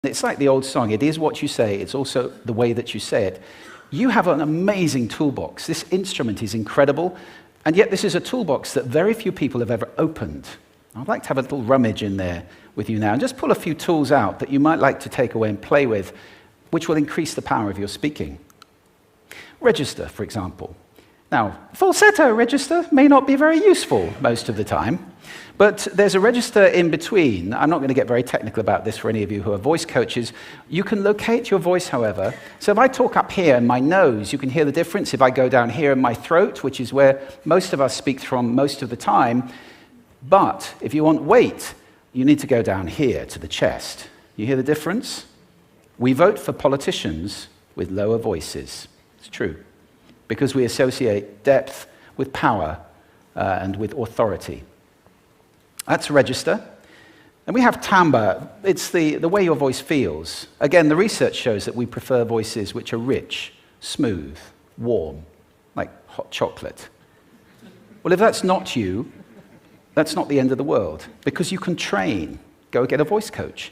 It's like the old song, it is what you say, it's also the way that you say it. You have an amazing toolbox. This instrument is incredible, and yet this is a toolbox that very few people have ever opened. I'd like to have a little rummage in there with you now and just pull a few tools out that you might like to take away and play with, which will increase the power of your speaking. Register, for example. Now, falsetto register may not be very useful most of the time, but there's a register in between. I'm not going to get very technical about this for any of you who are voice coaches. You can locate your voice, however. So if I talk up here in my nose, you can hear the difference. If I go down here in my throat, which is where most of us speak from most of the time, but if you want weight, you need to go down here to the chest. You hear the difference? We vote for politicians with lower voices. It's true, because we associate depth with power and with authority. That's register. And we have timbre. It's the way your voice feels. Again, the research shows that we prefer voices which are rich, smooth, warm, like hot chocolate. Well, if that's not you, that's not the end of the world, because you can train. Go get a voice coach.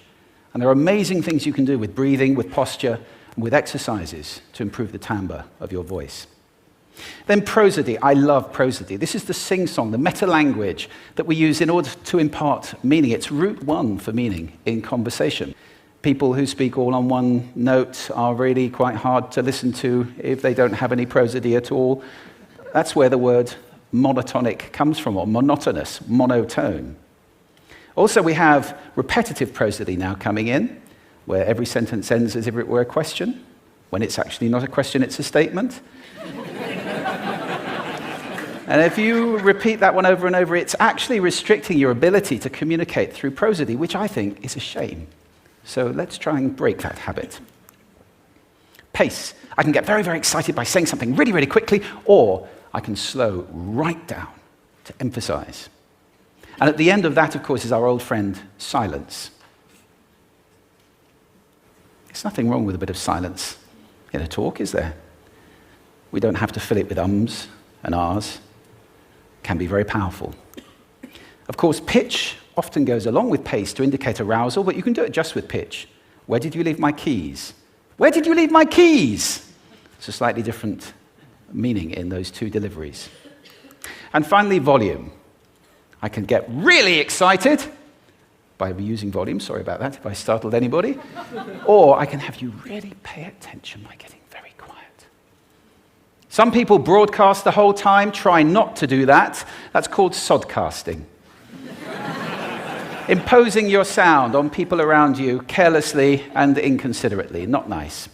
And there are amazing things you can do with breathing, with posture, and with exercises to improve the timbre of your voice. Then prosody. I love prosody. This is the sing-song, the meta-language that we use in order to impart meaning. It's route one for meaning in conversation. People who speak all on one note are really quite hard to listen to if they don't have any prosody at all. That's where the word monotonic comes from, or monotonous, monotone. Also, we have repetitive prosody now coming in, where every sentence ends as if it were a question, when it's actually not a question, it's a statement. And if you repeat that one over and over, it's actually restricting your ability to communicate through prosody, which I think is a shame. So let's try and break that habit. Pace. I can get very, very excited by saying something really, really quickly, or I can slow right down to emphasize. And at the end of that, of course, is our old friend, silence. There's nothing wrong with a bit of silence in a talk, is there? We don't have to fill it with ums and ahs. It can be very powerful. Of course, pitch often goes along with pace to indicate arousal, but you can do it just with pitch. Where did you leave my keys? Where did you leave my keys? It's a slightly different meaning in those two deliveries. And finally, volume. I can get really excited by using volume, sorry about that if I startled anybody, or I can have you really pay attention by getting very quiet. Some people broadcast the whole time. Try not to do that. That's called sodcasting. Imposing your sound on people around you carelessly and inconsiderately. Not nice.